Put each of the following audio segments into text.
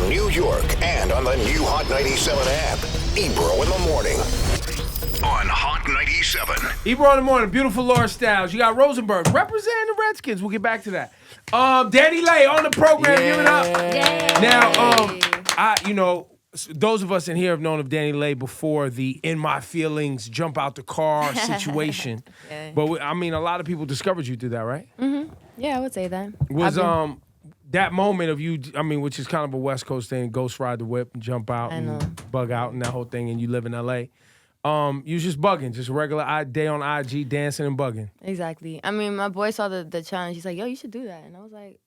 New York and on the new Hot 97 app. Ebro in the morning on Hot 97. Ebro in the morning, beautiful Laura Styles. You got Rosenberg representing the Redskins. We'll get back to that. Danileigh on the program, give it up. Yay. Now, those of us in here have known of Danileigh before the in my feelings, jump out the car situation. Yeah. But a lot of people discovered you through that, right? Mm-hmm. Yeah, I would say that. Was that moment of you, which is kind of a West Coast thing, ghost ride the whip and jump out and bug out and that whole thing, and you live in L.A., you was just bugging, just a regular day on IG, dancing and bugging. Exactly. I mean, my boy saw the challenge. He's like, yo, you should do that. And I was like,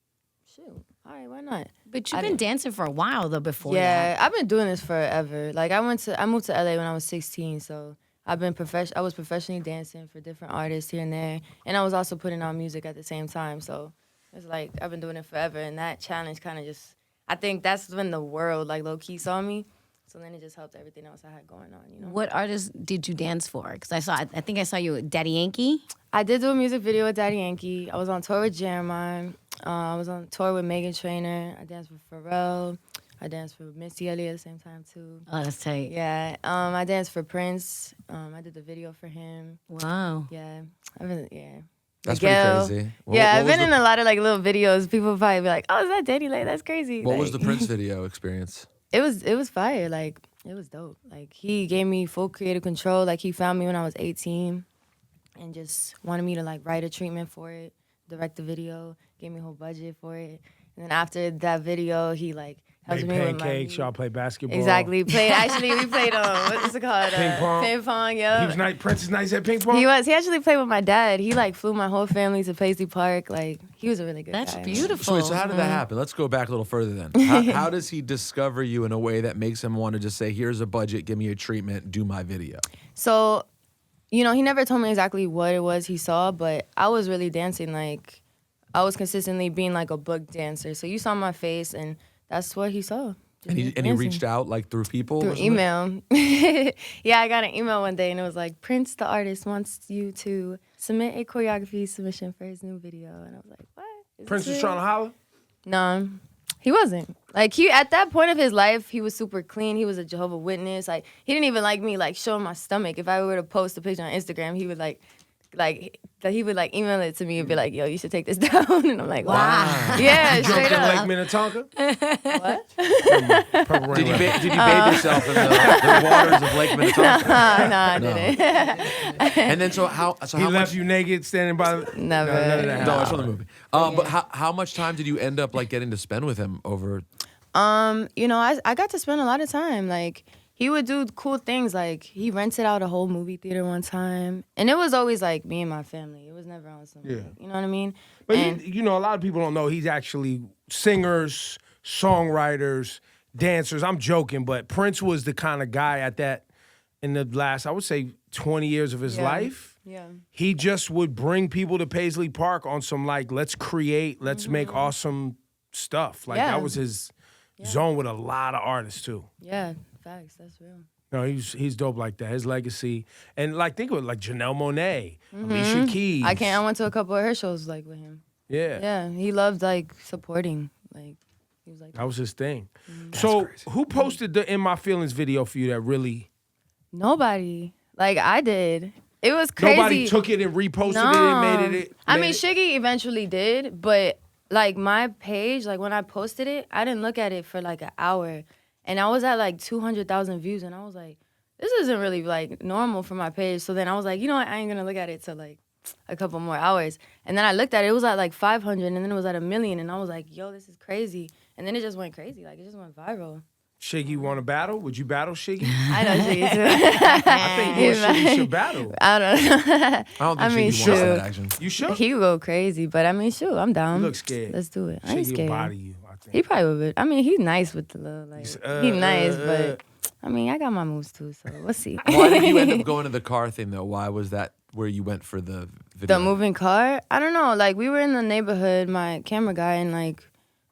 shoot, all right, why not? But you've been dancing for a while, though, before Yeah, that. I've been doing this forever. Like, I moved to LA when I was 16, so I was professionally dancing for different artists here and there. And I was also putting out music at the same time. So it's like, I've been doing it forever. And that challenge kind of just, I think that's when the world, like, low-key saw me. So then it just helped everything else I had going on, you know? What artists did you dance for? Because I think I saw you with Daddy Yankee. I did do a music video with Daddy Yankee. I was on tour with Jeremiah. I was on tour with Megan Trainor. I danced with Pharrell. I danced for Missy Elliott at the same time, too. Oh, that's tight. Yeah. I danced for Prince. I did the video for him. Wow. Yeah. That's Miguel. pretty crazy. I've been in a lot of like little videos. People probably be like, "Oh, is that Danileigh? That's crazy." What like, was the Prince video experience? It was fire. Like, it was dope. Like, he gave me full creative control. Like, he found me when I was 18 and just wanted me to like write a treatment for it, direct the video, gave me a whole budget for it. And then after that video, he like helped Made me with my pancakes, y'all play basketball. Exactly. We played what's it called? Ping pong. Ping pong, yeah. He was nice. Prince is nice at ping pong? He actually played with my dad. He like flew my whole family to Paisley Park. Like, he was a really good guy. That's beautiful. So how did that happen? Let's go back a little further then. How does he discover you in a way that makes him want to just say, here's a budget, give me a treatment, do my video? So, he never told me exactly what it was he saw, but I was really dancing. Like, I was consistently being like a book dancer. So you saw my face, and that's what he saw. And he reached out like through people? Through email. Yeah, I got an email one day, and it was like, Prince, the artist, wants you to submit a choreography submission for his new video. And I was like, what? Prince was trying to holler? No, he wasn't. Like, at that point of his life, he was super clean. He was a Jehovah's Witness. Like, he didn't even like me, like, showing my stomach. If I were to post a picture on Instagram, he would he would email it to me and be like, yo, you should take this down. And I'm like, wow. Yeah, You jumped straight in up. Lake Minnetonka? What? Did you bathe yourself in the waters of Lake Minnetonka? No, I didn't. And then so He left you naked standing by the... Never. No, it's from the movie. But how much time did you end up like getting to spend with him over? I got to spend a lot of time. Like, he would do cool things. Like, he rented out a whole movie theater one time. And it was always, like, me and my family. It was never on something. Yeah. You know what I mean? But, a lot of people don't know he's actually singers, songwriters, dancers. I'm joking, but Prince was the kind of guy in the last, I would say, 20 years of his life. Yeah. He just would bring people to Paisley Park on some, like, let's create, let's make awesome stuff. Like, that was his zone with a lot of artists, too. Yeah. Facts, that's real. No, he's dope like that. His legacy, and like think of it, like Janelle Monáe, Alicia Keys. I went to a couple of her shows like with him. Yeah, Yeah, he loved like supporting. Like, he was like, that was his thing. So who posted the "In My Feelings" video for you? That really nobody. Like, I did. It was crazy. Nobody took it and reposted it and made it. I mean, Shiggy eventually did, but like my page, like when I posted it, I didn't look at it for like an hour. And I was at like 200,000 views, and I was like, this isn't really like normal for my page. So then I was like, you know what, I ain't gonna look at it till like a couple more hours. And then I looked at it, it was at like 500, and then it was at 1 million, and I was like, yo, this is crazy. And then it just went crazy, like it just went viral. Shiggy want to battle? Would you battle Shiggy? I know Shiggy too. I think you and Shiggy should battle. I don't know. I don't think mean, Shiggy wants that action. You should. He would go crazy, but I mean, shoot, I'm down. You look scared. Let's do it. I ain't Shiggy will scared. body you. I think. He probably would. I mean, he's nice with the little, like, he's nice, but I mean, I got my moves too, so we'll see. Why did you end up going to the car thing though? Why was that where you went for the video? The moving car? I don't know. Like, we were in the neighborhood, my camera guy, and like,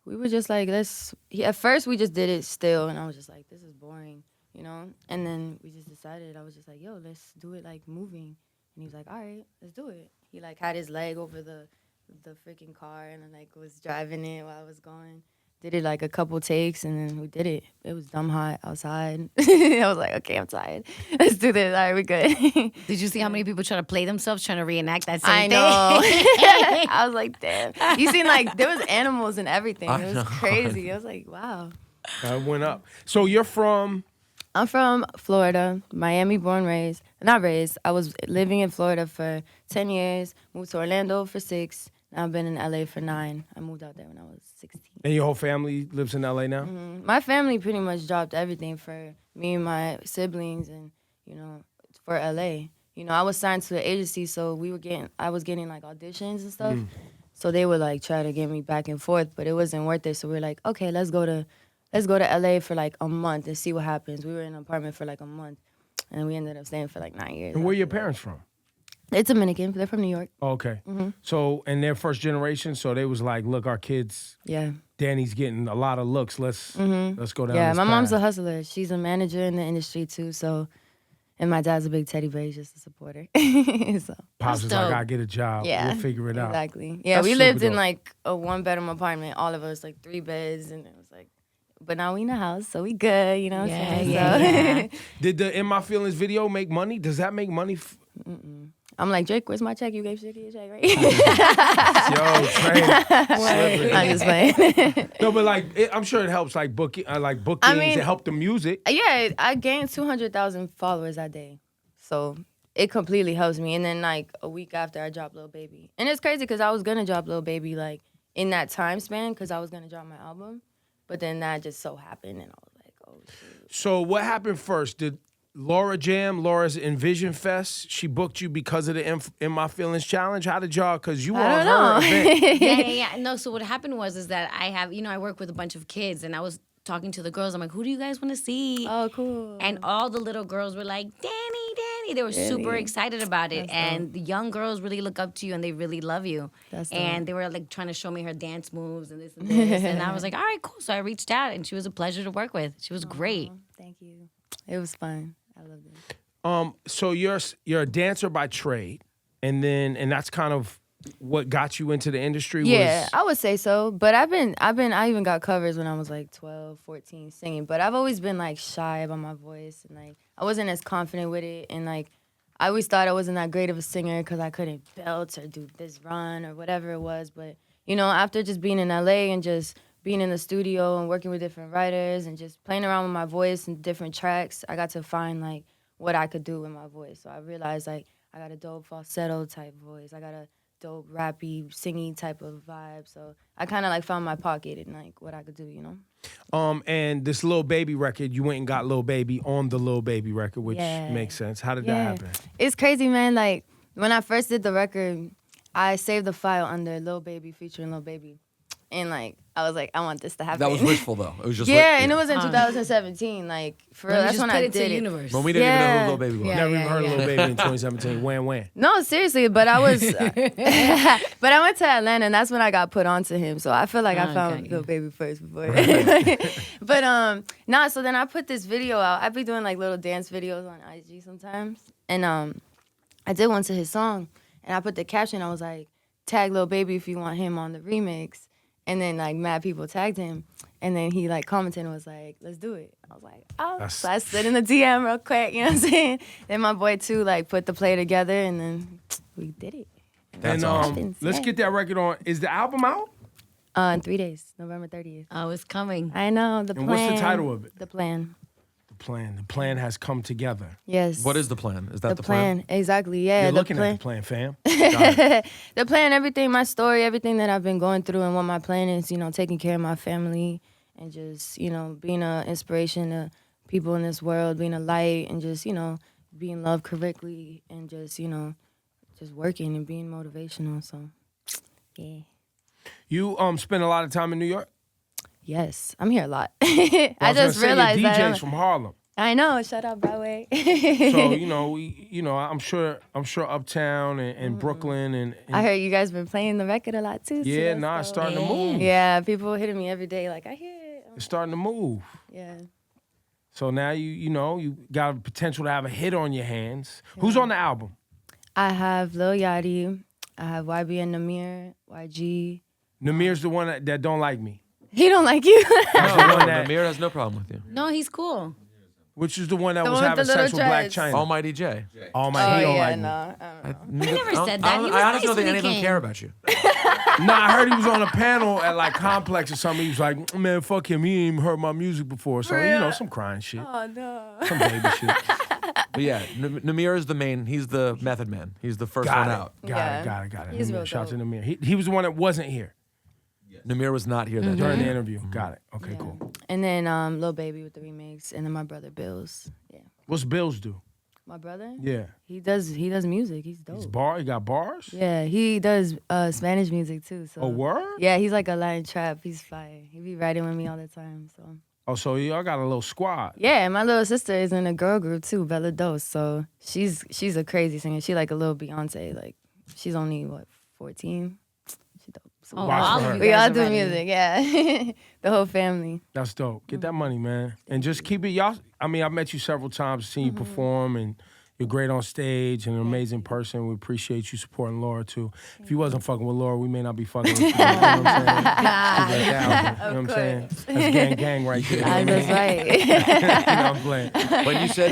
we were just like, at first we just did it still, and I was just like, this is boring, you know? And then we just decided, I was just like, yo, let's do it like moving. And he was like, all right, let's do it. He like had his leg over the freaking car and like was driving it while I was going. did it like a couple takes, and then we did it. It was dumb hot outside. I was like, okay, I'm tired. Let's do this. All right, we good. Did you see how many people try to play themselves trying to reenact that same I thing? know. I was like, damn. You seen like there was animals and everything. It was crazy. I was like, wow. I went up. So you're from? I'm from Florida, Miami born, raised. Not raised. I was living in Florida for 10 years, moved to Orlando for 6. Now I've been in LA for 9. I moved out there when I was 16. And your whole family lives in LA now? My family pretty much dropped everything for me and my siblings and, you know, for LA. You know, I was signed to the agency, so I was getting like auditions and stuff. So they would like try to get me back and forth, but it wasn't worth it. So we were like, okay, let's go to LA for like a month and see what happens. We were in an apartment for like a month, and we ended up staying for like 9 years. And where are your parents from? They're Dominican. They're from New York. Oh, okay. So, and they're first generation, so they was like, look, our kids, Yeah. Danny's getting a lot of looks. Let's go down Yeah, this my mom's a path. hustler. She's a manager in the industry too, so. And my dad's a big teddy bear. He's just a supporter. So. Pops is dope. like, I get a job. Yeah. We'll figure it out. Exactly. Yeah, That's we super lived in dope. like a 1-bedroom apartment. All of us, like 3 beds, and it was like, but now we in a house, so we good, you know what I'm saying? So- Did the In My Feelings video make money? Does that make money? I'm like, Drake, where's my check? You gave Shiggy a check, right? Yo, Trey. I'm just playing. No, but like, I'm sure it helps, like bookings. mean- It helped the music. Yeah, I gained 200,000 followers that day. So it completely helps me. And then like a week after, I dropped Lil Baby. And it's crazy because I was going to drop Lil Baby like in that time span because I was going to drop my album. But then that just so happened and I was like, oh, shoot. So what happened first? Did Laura's Envision Fest, she booked you because of the In My Feelings challenge? How did y'all, because you were I on don't her know. event. Yeah. No, so what happened was that I have, I work with a bunch of kids, and I was talking to the girls. I'm like, who do you guys want to see? Oh, cool. And all the little girls were like, Danny. They were super excited about it. That's And the young girls really look up to you and they really love you. That's dope. And they were like trying to show me her dance moves and this and this. And I was like, all right, cool. So I reached out and she was a pleasure to work with. She was great. Thank you. It was fun. I loved it. So you're a dancer by trade, and that's kind of what got you into the industry. Yeah, Was, I would say so. But I even got covers when I was like 12, 14 singing. But I've always been like shy about my voice and like I wasn't as confident with it. And like I always thought I wasn't that great of a singer because I couldn't belt or do this run or whatever it was. But you know, after just being in LA and just being in the studio and working with different writers and just playing around with my voice and different tracks, I got to find like what I could do with my voice. So I realized like I got a dope falsetto type voice. I got a dope rappy singy type of vibe. So I kind of like found my pocket and like what I could do, you know. And this Lil Baby record, you went and got Lil Baby on the Lil Baby record, which Yeah. makes sense. How did that happen? It's crazy, man. Like when I first did the record, I saved the file under Lil Baby featuring Lil Baby. And like I was like, I want this to happen. That was wishful though. It was just yeah, and it was in 2017. Like for real, that's when I did it. Universe. When we didn't even know Yeah. who Lil Baby was. Yeah. Never even heard of Lil Baby in 2017. When? No, seriously, but I was, but I went to Atlanta and that's when I got put onto him. So I feel like I found Okay. Lil Baby first before. But so then I put this video out. I be doing like little dance videos on IG sometimes, and I did one to his song, and I put the caption. I was like, tag Lil Baby if you want him on the remix. And then like mad people tagged him, and then he like commented and was like, "Let's do it." I was like, "Oh!" So I slid in the DM real quick, you know what I'm saying? Then my boy too like put the play together, and then we did it. And awesome. let's get that record on. Is the album out? In 3 days, November 30th. Oh, it's coming. I know the And plan. what's the title of it? The plan. The plan has come together. Yes. What is the plan? Is that the plan? Exactly. Yeah. You're the looking plan. at the plan, fam. Got it. The plan, everything, my story, everything that I've been going through, and what my plan is, taking care of my family and just, being an inspiration to people in this world, being a light, and just, being loved correctly, and just, just working and being motivational. So, yeah. You spend a lot of time in New York? Yes, I'm here a lot. Well, I was just gonna say, realized your that. DJ's from Harlem. I know. Shout out Broadway. So I'm sure Uptown and Brooklyn and I heard you guys been playing the record a lot too. so yeah, that's nah, it's dope. starting to move. Yeah, people hitting me every day like I hear it. It's starting to move. Yeah. So now you got a potential to have a hit on your hands. Who's on the album? I have Lil Yachty. I have YB and Namir, YG. Namir's the one that don't like me. He don't like you. That's the one that, Namir has no problem with you. No, he's cool. which is the one that The was one with having the little sex with Black dreads. China. Almighty J. Oh my, he don't like me. no. I don't know. I never said that. He was I honestly nice don't think when any he of them came. care about you. Nah, I heard he was on a panel at like Complex or something. He was like, man, fuck him. He ain't even heard my music before. So, you know, some crying shit. Oh no. Some baby shit. But yeah, Namir is the main. He's the method man. He's the first one out. Got it. He's Namir. real Shout out to dope. Namir. He was the one that wasn't here Namir was not here that during day. the interview. Got it. Okay, cool. And then Lil Baby with the remix, and then my brother Bills. Yeah. What's Bills do? My brother? Yeah. He does music. He's dope. He got bars? Yeah, he does Spanish music too. So. A word? Yeah, he's like a Latin trap. He's fire. He be writing with me all the time. So. Oh, so y'all got a little squad. Yeah, and my little sister is in a girl group too, Bella Dos. So she's a crazy singer. She like a little Beyonce. Like she's only 14. She dope. So Oh, Watch all for of her. you we all guys do are ready. music. Yeah, the whole family. That's dope. Get that money, man. And just keep it. Y'all, I mean, I've met you several times, seen you perform, and you're great on stage and an amazing person. We appreciate you supporting Laura, too. If you wasn't fucking with Laura, we may not be fucking with you. You know what I'm saying? Keep it like that. You know what I'm saying? That's gang right there. That's right. You know I'm playing.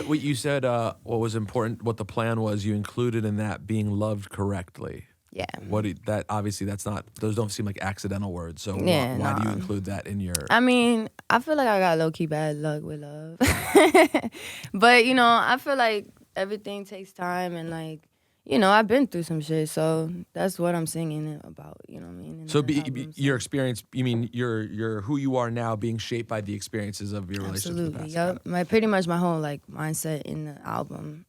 But you said what was important, what the plan was. You included in that being loved correctly. Yeah. That obviously that's not. Those don't seem like accidental words. So Yeah, why do you nah. include that in your? I mean, I feel like I got low key bad luck with love, but you know, I feel like everything takes time, and like, you know, I've been through some shit, so that's what I'm singing about. You know what I mean? in So the album, so. your experience. You mean your who you are now being shaped by the experiences of your relationships with the Absolutely, past. yep. Pretty much my whole like mindset in the album,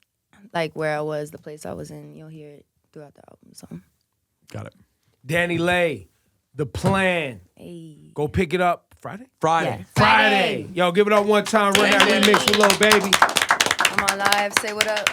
like where I was, the place I was in. You'll hear it throughout the album. So, Got it. Danileigh, The Plan. hey, Go pick it up Friday? Friday. Yeah. Friday. Yo, give it up one time. Run that remix with Lil Baby. I'm on live. Say what up.